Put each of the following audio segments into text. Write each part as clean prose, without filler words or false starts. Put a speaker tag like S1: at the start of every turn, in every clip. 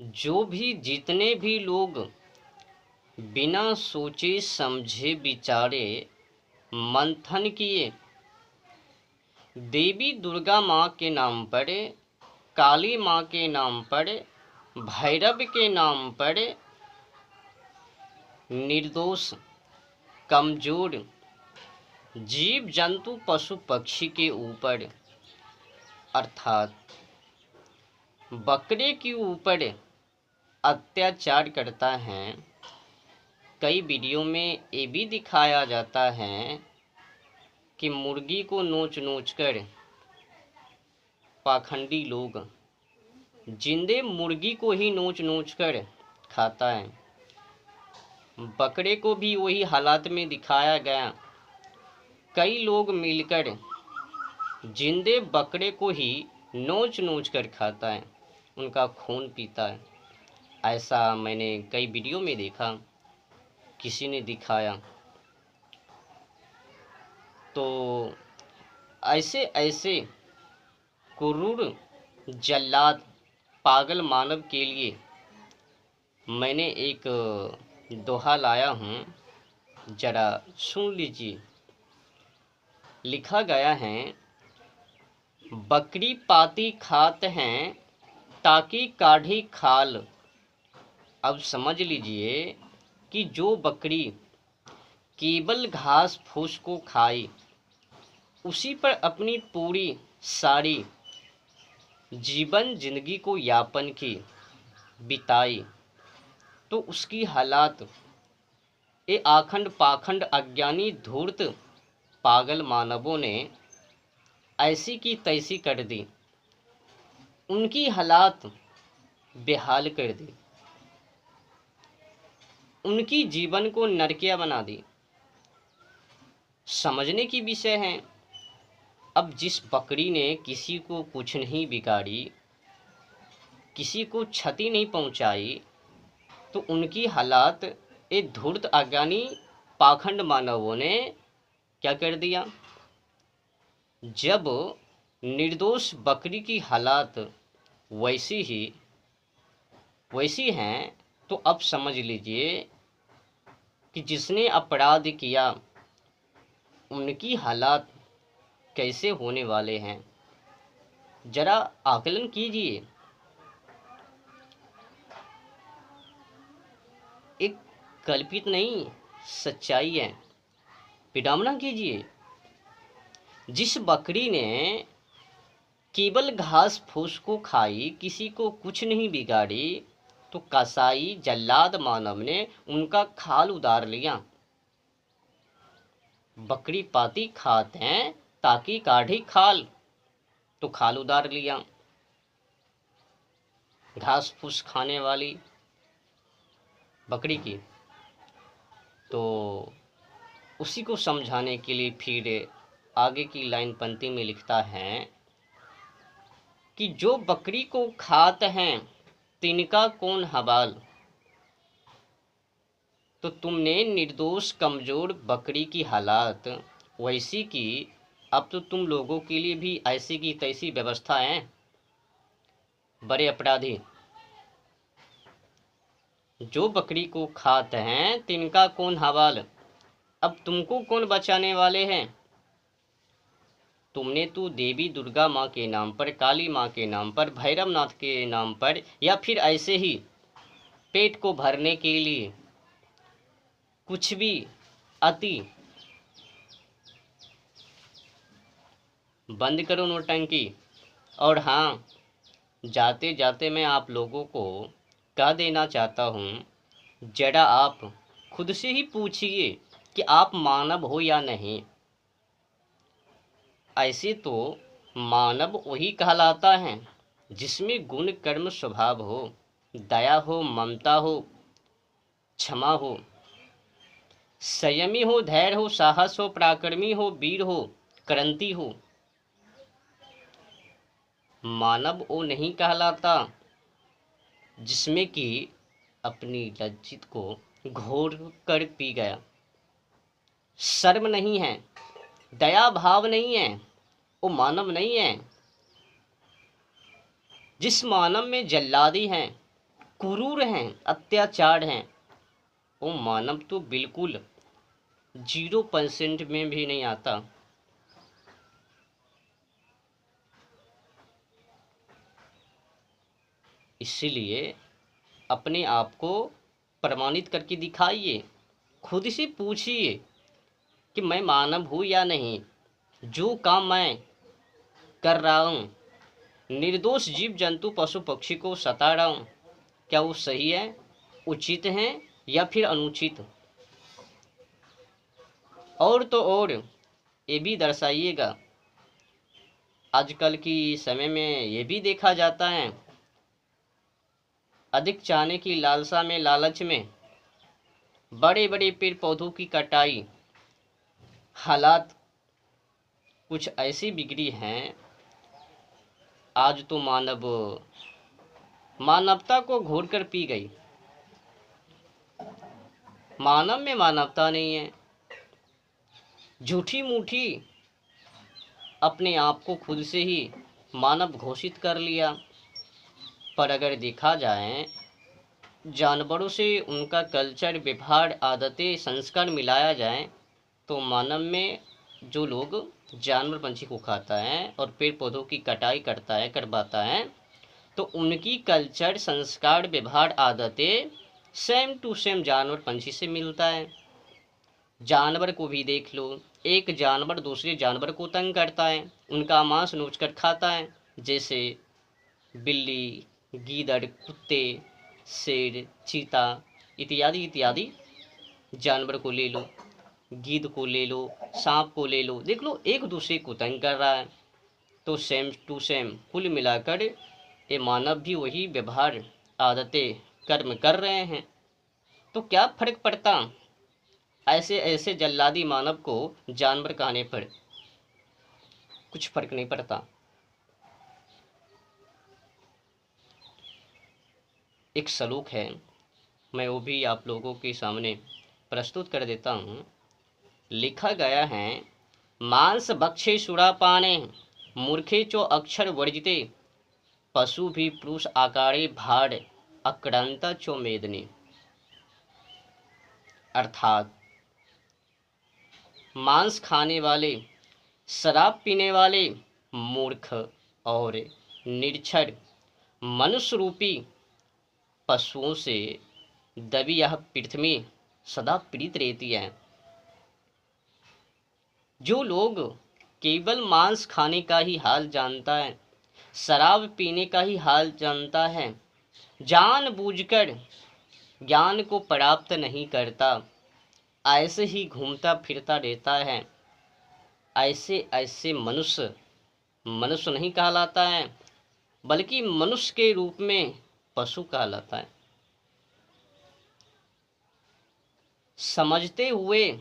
S1: जो भी जितने भी लोग बिना सोचे समझे विचारे मंथन किए देवी दुर्गा माँ के नाम पर, काली माँ के नाम पर, भैरव के नाम पर निर्दोष कमजोर जीव जंतु पशु पक्षी के ऊपर अर्थात बकरे के ऊपर अत्याचार करता है। कई वीडियो में ये भी दिखाया जाता है कि मुर्गी को नोच नोच कर पाखंडी लोग जिंदे मुर्गी को ही नोच नोच कर खाता है। बकरे को भी वही हालात में दिखाया गया। कई लोग मिलकर जिंदे बकरे को ही नोच नोच कर खाता है, उनका खून पीता है। ऐसा मैंने कई वीडियो में देखा, किसी ने दिखाया। तो ऐसे ऐसे क्रूर जल्लाद पागल मानव के लिए मैंने एक दोहा लाया हूँ, जरा सुन लीजिए। लिखा गया है, बकरी पाती खात हैं ताकि काढ़ी खाल। अब समझ लीजिए कि जो बकरी केवल घास फूस को खाई, उसी पर अपनी पूरी सारी जीवन जिंदगी को यापन की बिताई, तो उसकी हालात ये आखंड पाखंड अज्ञानी धूर्त पागल मानवों ने ऐसी की तैसी कर दी, उनकी हालात बेहाल कर दी, उनकी जीवन को नरकिया बना दी। समझने की विषय है। अब जिस बकरी ने किसी को कुछ नहीं बिगाड़ी, किसी को क्षति नहीं पहुंचाई, तो उनकी हालात ये धूर्त अज्ञानी पाखंड मानवों ने क्या कर दिया। जब निर्दोष बकरी की हालात वैसी हैं, तो अब समझ लीजिए कि जिसने अपराध किया उनकी हालात कैसे होने वाले हैं। जरा आकलन कीजिए। एक कल्पित नहीं, सच्चाई है। विडंबना कीजिए। जिस बकरी ने केवल घास फूस को खाई, किसी को कुछ नहीं बिगाड़ी, तो कसाई जल्लाद मानव ने उनका खाल उतार लिया। बकरी पाती खाते हैं ताकि काढ़ी खाल, तो खाल उतार लिया। घास फूस खाने वाली बकरी की, तो उसी को समझाने के लिए फिर आगे की लाइन पंक्ति में लिखता है कि जो बकरी को खात हैं तिनका कौन हवाल। तो तुमने निर्दोष कमजोर बकरी की हालात वैसी की, अब तो तुम लोगों के लिए भी ऐसी की तैसी व्यवस्था है। बड़े अपराधी जो बकरी को खाते हैं तिनका कौन हवाल। अब तुमको कौन बचाने वाले हैं। तुमने तो देवी दुर्गा माँ के नाम पर, काली माँ के नाम पर, भैरवनाथ के नाम पर, या फिर ऐसे ही पेट को भरने के लिए कुछ भी अति। बंद करो नौटंकी। और हाँ, जाते जाते मैं आप लोगों को कह देना चाहता हूँ, जरा आप खुद से ही पूछिए कि आप मानव हो या नहीं। ऐसे तो मानव वही कहलाता है जिसमें गुण कर्म स्वभाव हो, दया हो, ममता हो, क्षमा हो, संयमी हो, धैर्य हो, साहस हो, पराक्रमी हो, वीर हो, क्रांति हो। मानव वो नहीं कहलाता जिसमें कि अपनी लज्जित को घोर कर पी गया, शर्म नहीं है, दया भाव नहीं है, वो मानव नहीं है। जिस मानव में जल्लादी है, क्रूर हैं, अत्याचार हैं, वो मानव तो बिल्कुल 0% में भी नहीं आता। इसीलिए अपने आप को प्रमाणित करके दिखाइए, खुद से पूछिए कि मैं मानव हूँ या नहीं, जो काम मैं कर रहा हूँ, निर्दोष जीव जंतु पशु पक्षी को सता रहा हूँ, क्या वो सही है, उचित है या फिर अनुचित। और तो और ये भी दर्शाइएगा, आजकल की समय में ये भी देखा जाता है, अधिक चाहने की लालसा में, लालच में बड़े बड़े पेड़ पौधों की कटाई, हालात कुछ ऐसी बिगड़ी हैं, आज तो मानवता को घोर कर पी गई। मानव में मानवता नहीं है, झूठी मूठी अपने आप को खुद से ही मानव घोषित कर लिया। पर अगर देखा जाए, जानवरों से उनका कल्चर, व्यवहार, आदतें, संस्कार मिलाया जाए तो मानव में जो लोग जानवर पंछी को खाता है और पेड़ पौधों की कटाई करवाता है, तो उनकी कल्चर, संस्कार, व्यवहार, आदतें सेम टू सेम जानवर पंछी से मिलता है। जानवर को भी देख लो, एक जानवर दूसरे जानवर को तंग करता है, उनका मांस नोचकर खाता है, जैसे बिल्ली, गीदड़, कुत्ते, शेर, चीता इत्यादि इत्यादि जानवर को ले लो, गीद को ले लो, सांप को ले लो, देख लो एक दूसरे को तंग कर रहा है। तो सेम टू सेम कुल मिलाकर ये मानव भी वही व्यवहार, आदतें, कर्म कर रहे हैं। तो क्या फर्क पड़ता ऐसे ऐसे जल्लादी मानव को जानवर कहने पर? कुछ फर्क नहीं पड़ता। एक सलूक है, मैं वो भी आप लोगों के सामने प्रस्तुत कर देता हूँ। लिखा गया है, मांस भक्षे सुरापाने, मूर्खे चो अक्षर वर्जिते, पशु भी पुरुष आकारे भाड़, अक्रांता चो मेदनी। अर्थात मांस खाने वाले, शराब पीने वाले मूर्ख और निरक्षर मनुष्य रूपी पशुओं से दबी यह पृथ्वी सदा पीड़ित रहती है। जो लोग केवल मांस खाने का ही हाल जानता है, शराब पीने का ही हाल जानता है, जानबूझकर ज्ञान को प्राप्त नहीं करता, ऐसे ही घूमता फिरता रहता है, ऐसे ऐसे मनुष्य मनुष्य नहीं कहलाता है, बल्कि मनुष्य के रूप में पशु कहलाता है। समझते हुए,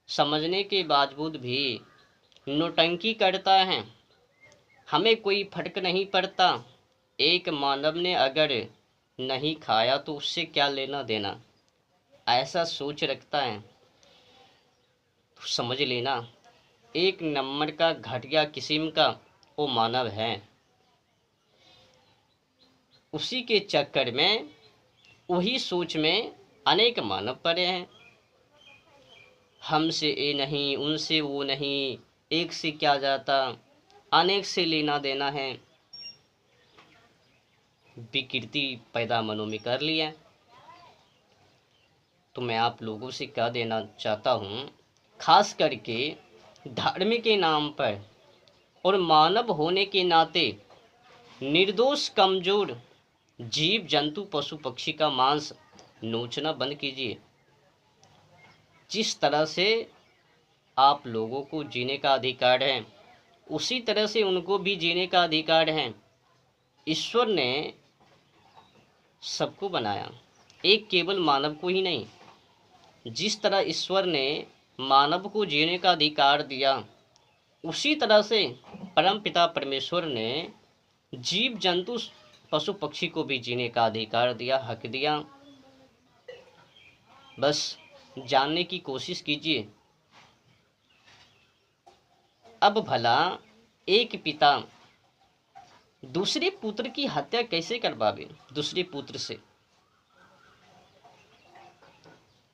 S1: समझने के बावजूद भी नौटंकी करता है, हमें कोई फर्क नहीं पड़ता। एक मानव ने अगर नहीं खाया तो उससे क्या लेना देना, ऐसा सोच रखता है तो समझ लेना एक नंबर का घटिया किस्म का वो मानव है। उसी के चक्कर में, वही सोच में अनेक मानव पड़े हैं। हमसे ये नहीं, उनसे वो नहीं, एक से क्या जाता, अनेक से लेना देना है, विकृति पैदा मनों में कर लिया। तो मैं आप लोगों से क्या देना चाहता हूँ, खास करके धर्म के नाम पर और मानव होने के नाते निर्दोष कमजोर जीव जंतु पशु पक्षी का मांस नोचना बंद कीजिए। जिस तरह से आप लोगों को जीने का अधिकार है, उसी तरह से उनको भी जीने का अधिकार है। ईश्वर ने सबको बनाया, एक केवल मानव को ही नहीं। जिस तरह ईश्वर ने मानव को जीने का अधिकार दिया, उसी तरह से परम पिता परमेश्वर ने जीव जंतु पशु पक्षी को भी जीने का अधिकार दिया, हक दिया। बस जानने की कोशिश कीजिए। अब भला एक पिता दूसरे पुत्र की हत्या कैसे करवावे दूसरे पुत्र से?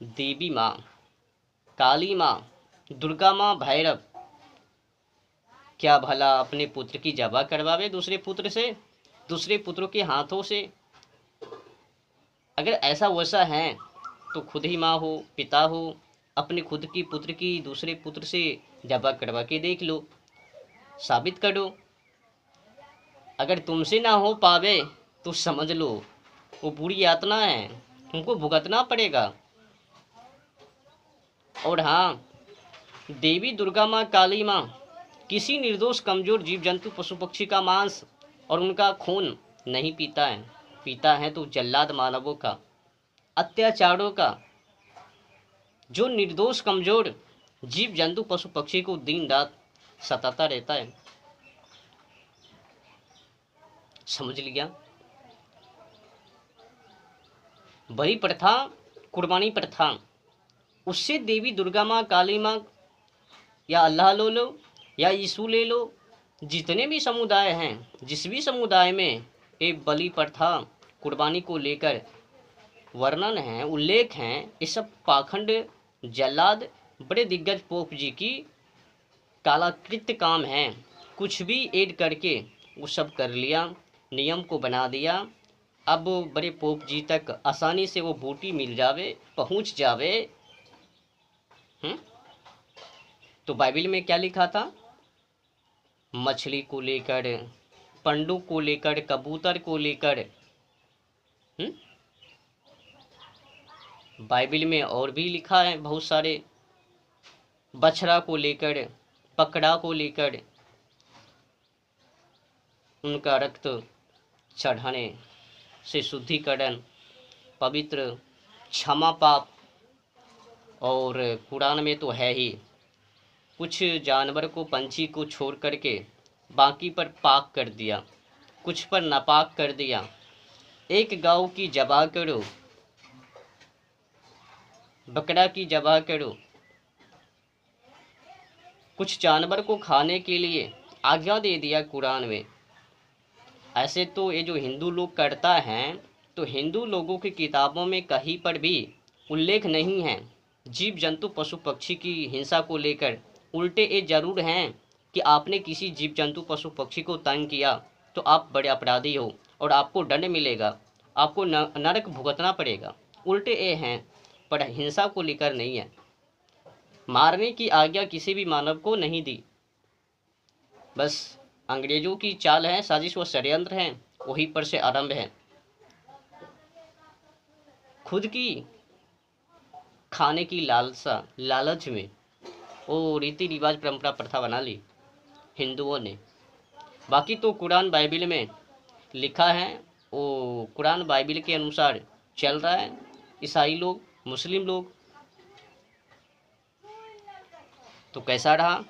S1: देवी माँ, काली माँ, दुर्गा माँ, भैरव क्या भला अपने पुत्र की जबा करवावे दूसरे पुत्र से, दूसरे पुत्रों के हाथों से? अगर ऐसा वैसा है तो खुद ही माँ हो, पिता हो, अपने खुद की पुत्र की दूसरे पुत्र से जबा करवा के देख लो, साबित करो। अगर तुमसे ना हो पावे तो समझ लो वो बुरी यातना है, तुमको भुगतना पड़ेगा। और हाँ, देवी दुर्गा माँ, काली माँ किसी निर्दोष कमजोर जीव जंतु पशु पक्षी का मांस और उनका खून नहीं पीता है। पीता है तो जल्लाद मानवों का, अत्याचारों का, जो निर्दोष कमजोर जीव जंतु पशु पक्षी को दिन रात सताता रहता है। समझ लिया? बलि प्रथा, कुर्बानी प्रथा, उससे देवी दुर्गा माँ, काली माँ या अल्लाह ले लो या यीशु ले लो, जितने भी समुदाय हैं, जिस भी समुदाय में एक बलि प्रथा, कुर्बानी को लेकर वर्णन है, उल्लेख हैं, ये सब पाखंड, जल्लाद, बड़े दिग्गज पोप जी की कालाकृत काम है। कुछ भी ऐड करके वो सब कर लिया, नियम को बना दिया। अब बड़े पोप जी तक आसानी से वो बूटी मिल जावे, पहुंच जावे। तो बाइबल में क्या लिखा था? मछली को लेकर, पंडुक को लेकर, कबूतर को लेकर। बाइबल में और भी लिखा है बहुत सारे, बछड़ा को लेकर, पकड़ा को लेकर, उनका रक्त चढ़ाने से शुद्धिकरण, पवित्र, क्षमा पाप। और कुरान में तो है ही, कुछ जानवर को, पंछी को छोड़ करके बाकी पर पाक कर दिया, कुछ पर नापाक कर दिया। एक गांव की जबा करो, बकरा की जबा करो, कुछ जानवर को खाने के लिए आज्ञा दे दिया कुरान में। ऐसे तो ये जो हिंदू लोग करता हैं, तो हिंदू लोगों की किताबों में कहीं पर भी उल्लेख नहीं है जीव जंतु पशु पक्षी की हिंसा को लेकर। उल्टे ये जरूर हैं कि आपने किसी जीव जंतु पशु पक्षी को तंग किया तो आप बड़े अपराधी हो और आपको दंड मिलेगा, आपको नरक भुगतना पड़ेगा। उल्टे ये हैं, पर हिंसा को लेकर नहीं है। मारने की आज्ञा किसी भी मानव को नहीं दी, बस अंग्रेजों की चाल है, साजिश व षड्यंत्र हैं, वहीं पर से आरंभ है। खुद की खाने की लालसा, लालच में वो रीति रिवाज, परंपरा, प्रथा बना ली हिंदुओं ने। बाकी तो कुरान बाइबल में लिखा है, वो कुरान बाइबल के अनुसार चल रहा है। ईसाई लोग, मुस्लिम लोग तो कैसा रहा?